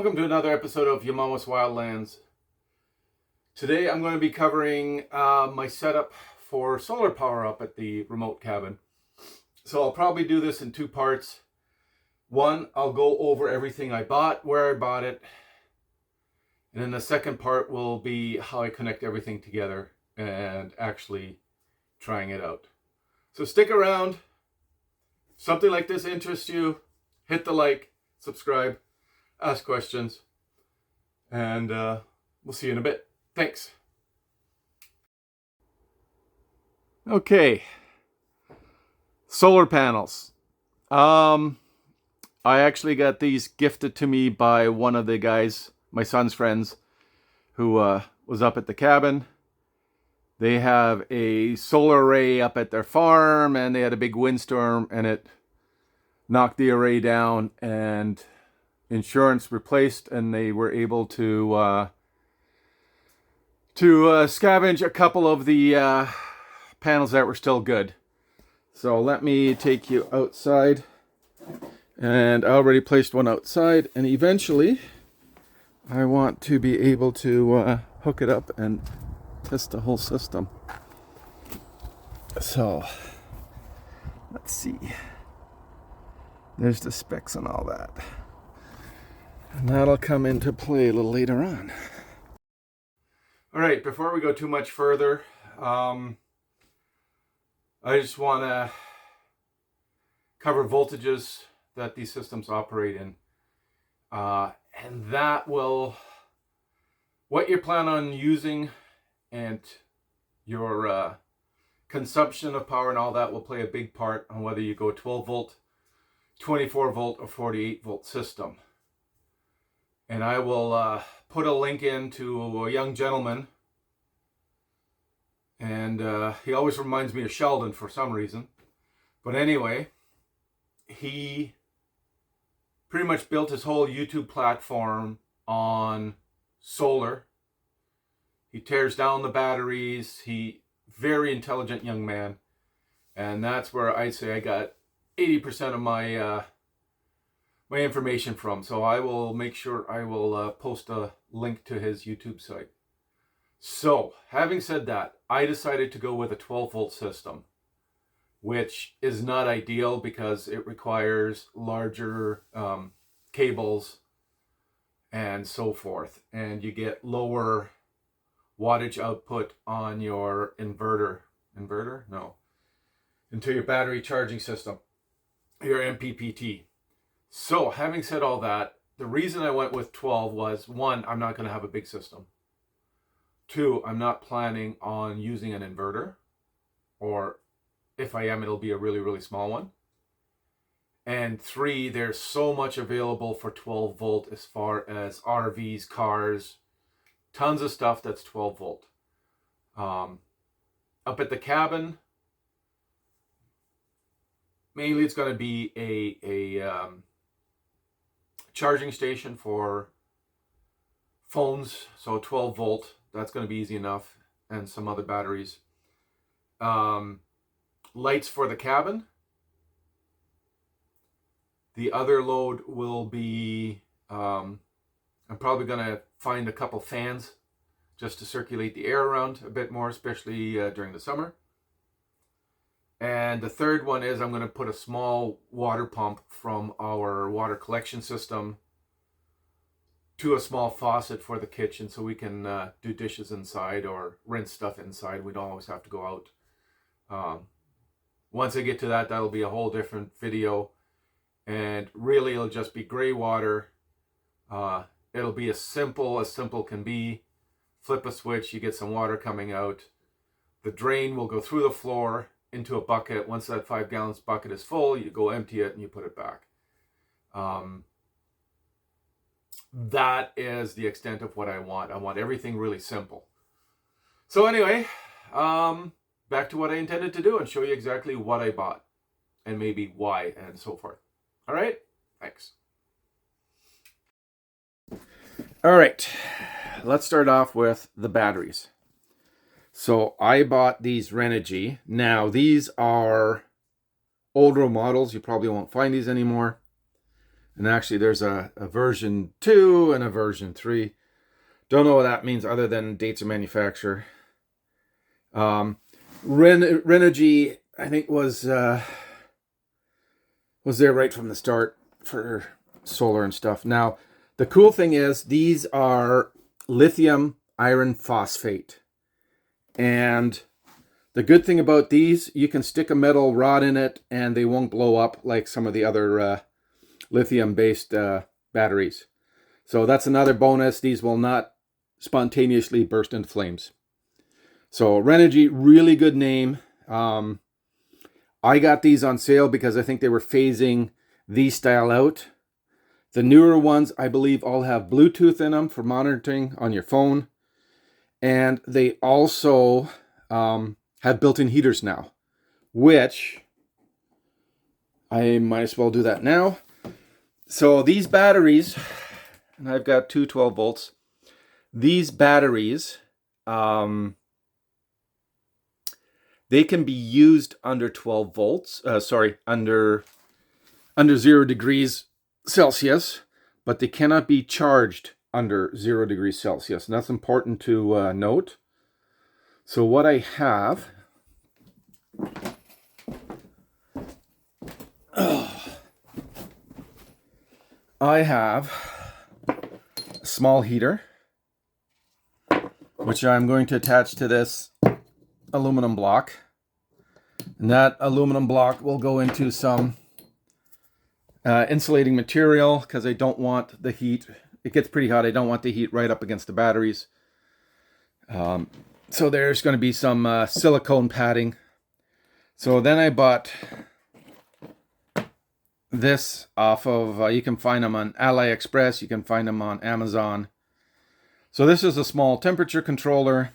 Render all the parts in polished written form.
Welcome to another episode of Yamamo's Wildlands. Today I'm going to be covering my setup for solar power up at the remote cabin. So I'll probably do this in two parts. One, I'll go over everything I bought, where I bought it. And then the second part will be how I connect everything together and actually trying it out. So stick around. If something like this interests you, hit the like, subscribe, ask questions, and we'll see you in a bit. Thanks. Okay, solar panels. I actually got these gifted to me by one of the guys, my son's friends, who was up at the cabin. They have a solar array up at their farm, and they had a big windstorm, and it knocked the array down, and insurance replaced, and they were able to scavenge a couple of the panels that were still good. So let me take you outside, and I already placed one outside, and eventually I want to be able to hook it up and test the whole system. So let's see. There's the specs and all that. And that'll come into play a little later on. All right, before we go too much further, I just want to cover voltages that these systems operate in. And that will, what you plan on using and your consumption of power and all that will play a big part on whether you go 12 volt, 24 volt, or 48 volt system. And I will put a link in to a young gentleman. And he always reminds me of Sheldon for some reason. But anyway, he pretty much built his whole YouTube platform on solar. He tears down the batteries. Very intelligent young man. And that's where I'd say I got 80% of my my information from. So I will make sure I will post a link to his YouTube site. So having said that, I decided to go with a 12 volt system, which is not ideal because it requires larger cables and so forth, and you get lower wattage output on your into your battery charging system, your MPPT. So, having said all that, the reason I went with 12 was, one, I'm not going to have a big system. Two, I'm not planning on using an inverter. Or if I am, it'll be a really, really small one. And three, there's so much available for 12 volt as far as RVs, cars, tons of stuff that's 12 volt. Up at the cabin, mainly it's going to be a charging station for phones, so 12 volt, that's going to be easy enough, and some other batteries. Lights for the cabin. The other load will be, I'm probably going to find a couple fans just to circulate the air around a bit more, especially during the summer. And the third one is I'm going to put a small water pump from our water collection system to a small faucet for the kitchen so we can do dishes inside or rinse stuff inside. We don't always have to go out. Once I get to that, that'll be a whole different video. And really, it'll just be gray water. It'll be as simple can be. Flip a switch, you get some water coming out. The drain will go through the floor into a bucket. Once that 5 gallons bucket is full, you go empty it and you put it back. That is the extent of what I want. I want everything really simple. So anyway, back to what I intended to do and show you exactly what I bought and maybe why and so forth. All right, thanks. All right, let's start off with the batteries. So I bought these Renogy. Now these are older models. You probably won't find these anymore. And actually there's a version 2 and a version 3. Don't know what that means other than dates of manufacture. Renogy, I think, was there right from the start for solar and stuff. Now, the cool thing is these are lithium iron phosphate. And the good thing about these, you can stick a metal rod in it and they won't blow up like some of the other lithium-based batteries. So that's another bonus. These will not spontaneously burst into flames. So Renogy, really good name. I got these on sale because I think they were phasing these style out. The newer ones, I believe, all have Bluetooth in them for monitoring on your phone. And they also have built-in heaters now, which I might as well do that now. So these batteries, and I've got two 12 volts. These batteries, they can be used under 12 volts, under 0 degrees Celsius, but they cannot be charged under 0 degrees Celsius. And that's important to note. So what I have, I have a small heater, which I'm going to attach to this aluminum block. And that aluminum block will go into some insulating material because I don't want the heat. It gets pretty hot. I don't want the heat right up against the batteries. So there's going to be some silicone padding. So then I bought this off of, you can find them on AliExpress, you can find them on Amazon. So this is a small temperature controller.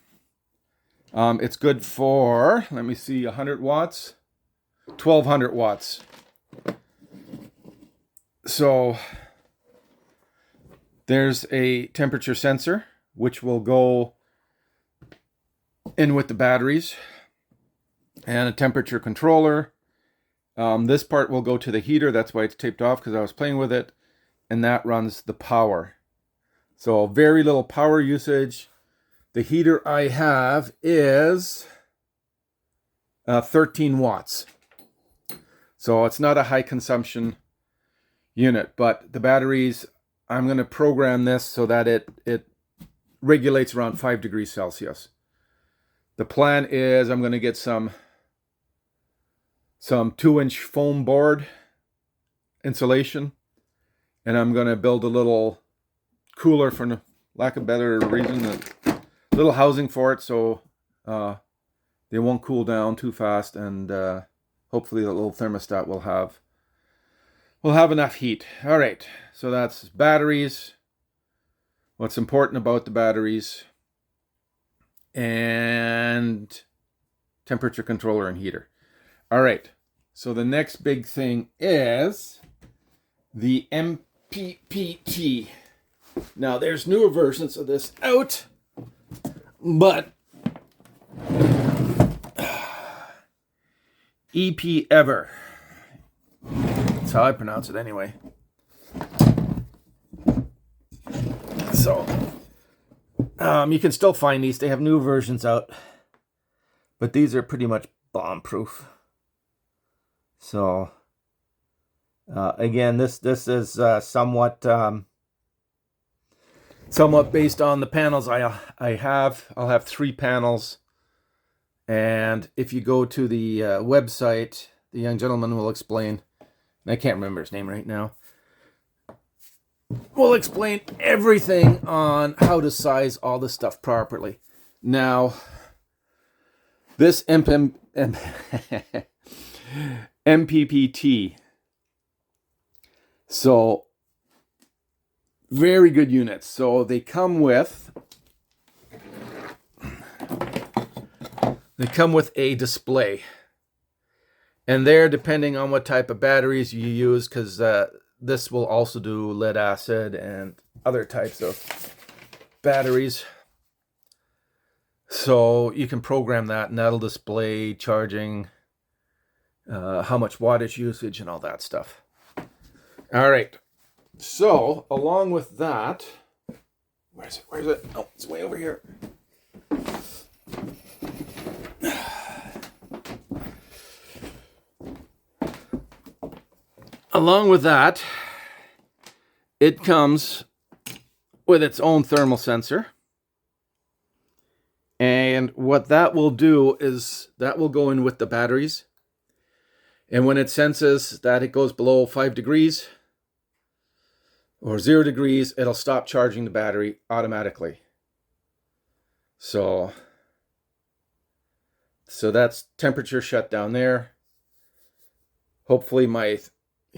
It's good for, let me see, 100 watts, 1200 watts. So there's a temperature sensor, which will go in with the batteries, and a temperature controller. This part will go to the heater. That's why it's taped off, because I was playing with it. And that runs the power. So very little power usage. The heater I have is 13 watts. So it's not a high consumption unit. But the batteries, I'm going to program this so that it regulates around 5 degrees Celsius. The plan is I'm going to get some 2-inch foam board insulation, and I'm going to build a little cooler, for lack of a better reason, a little housing for it so they won't cool down too fast, and hopefully the little thermostat will have enough heat. All right, so that's batteries, what's important about the batteries, and temperature controller and heater. All right, so the next big thing is the MPPT. Now, there's newer versions of this out, but EP Ever. That's how I pronounce it anyway. So, you can still find these. They have new versions out, but these are pretty much bomb-proof. So, again, this is somewhat based on the panels I have. I'll have 3 panels, and if you go to the website, the young gentleman will explain. I can't remember his name right now. We'll explain everything on how to size all this stuff properly. Now, this MPPT. So, very good units. So they come with a display. And there, depending on what type of batteries you use, because this will also do lead acid and other types of batteries. So you can program that, and that'll display charging, how much wattage usage, and all that stuff. All right. So, along with that, where is it? Where is it? Oh, it's way over here. Along with that, it comes with its own thermal sensor. And what that will do is that will go in with the batteries. And when it senses that it goes below 5 degrees or 0 degrees, it'll stop charging the battery automatically. So that's temperature shut down there. Hopefully my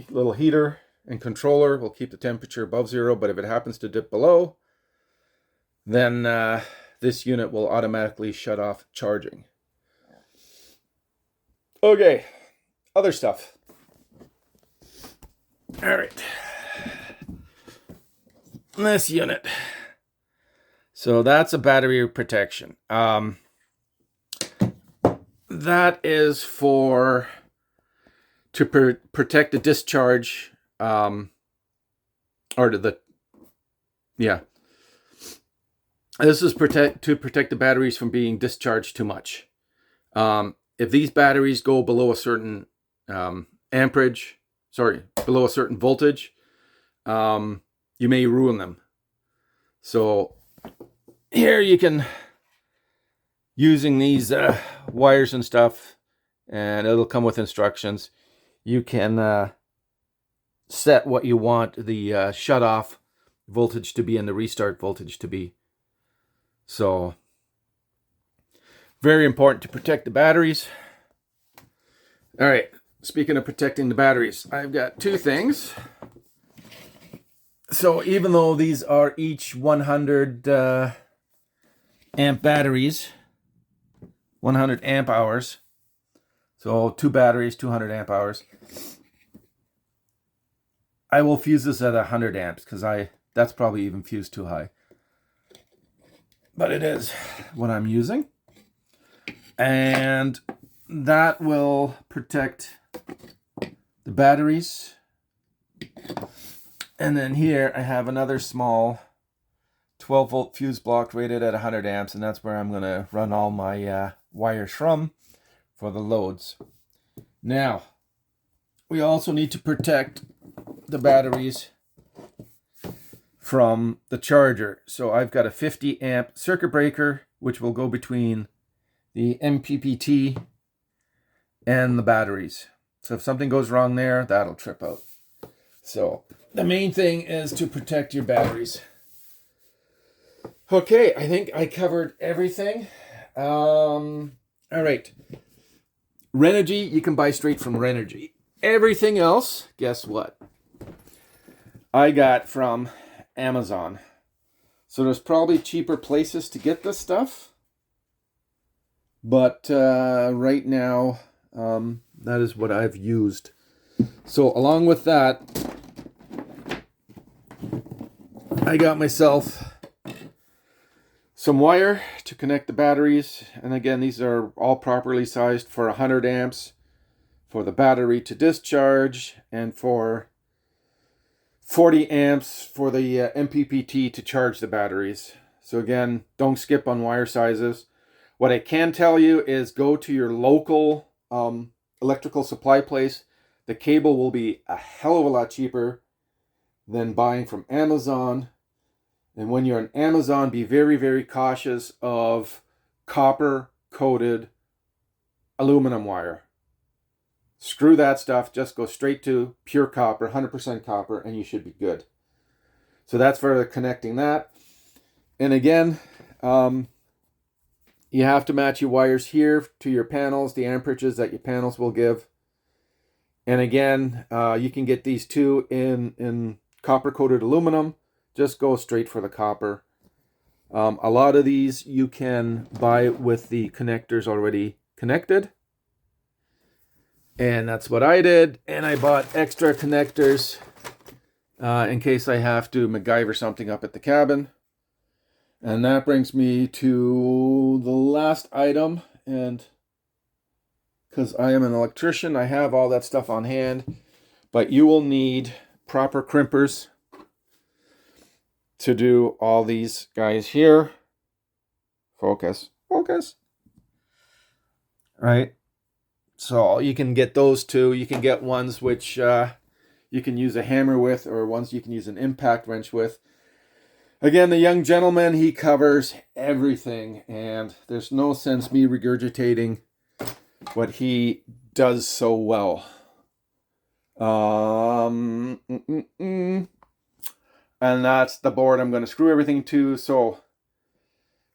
little heater and controller will keep the temperature above 0, but if it happens to dip below, then this unit will automatically shut off charging. Okay, other stuff. All right. This unit. So that's a battery protection. That is to protect the discharge, This is to protect the batteries from being discharged too much. If these batteries go below a certain below a certain voltage, you may ruin them. So here you can, using these wires and stuff, and it'll come with instructions, you can set what you want the shut off voltage to be and the restart voltage to be. So very important to protect the batteries. All right, speaking of protecting the batteries, I've got two things. So even though these are each 100 amp batteries, 100 amp hours, so 2 batteries, 200 amp hours, I will fuse this at 100 amps because that's probably even fused too high. But it is what I'm using. And that will protect the batteries. And then here I have another small 12 volt fuse block rated at 100 amps, and that's where I'm going to run all my wires from for the loads. Now, we also need to protect the batteries from the charger. So I've got a 50 amp circuit breaker, which will go between the MPPT and the batteries. So if something goes wrong there, that'll trip out. So the main thing is to protect your batteries. Okay, I think I covered everything. All right. Renogy, you can buy straight from Renogy. Everything else, guess what? I got from Amazon. So there's probably cheaper places to get this stuff. But right now, that is what I've used. So along with that, I got myself some wire to connect the batteries. And again, these are all properly sized for 100 amps for the battery to discharge, and for 40 amps for the MPPT to charge the batteries. So again, don't skip on wire sizes. What I can tell you is go to your local electrical supply place. The cable will be a hell of a lot cheaper than buying from Amazon. And when you're on Amazon, be very, very cautious of copper-coated aluminum wire. Screw that stuff. Just go straight to pure copper, 100% copper, and you should be good. So that's for connecting that. And again, you have to match your wires here to your panels, the amperages that your panels will give. And again, you can get these two in copper-coated aluminum. Just go straight for the copper. A lot of these you can buy with the connectors already connected. And that's what I did. And I bought extra connectors in case I have to MacGyver something up at the cabin. And that brings me to the last item. And because I am an electrician, I have all that stuff on hand. But you will need proper crimpers. to do all these guys here. Focus. Right. So you can get those two. You can get ones which you can use a hammer with, or ones you can use an impact wrench with. Again, the young gentleman, he covers everything, and there's no sense me regurgitating what he does so well. And that's the board I'm going to screw everything to. So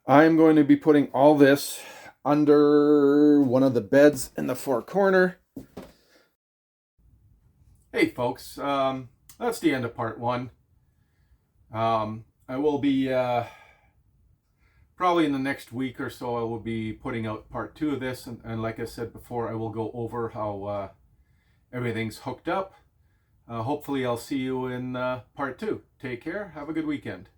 I'm going to be putting all this under one of the beds in the far corner. Hey folks, that's the end of part one. I will be probably in the next week or so I will be putting out part two of this, and like I said before, I will go over how everything's hooked up. Hopefully I'll see you in part two. Take care. Have a good weekend.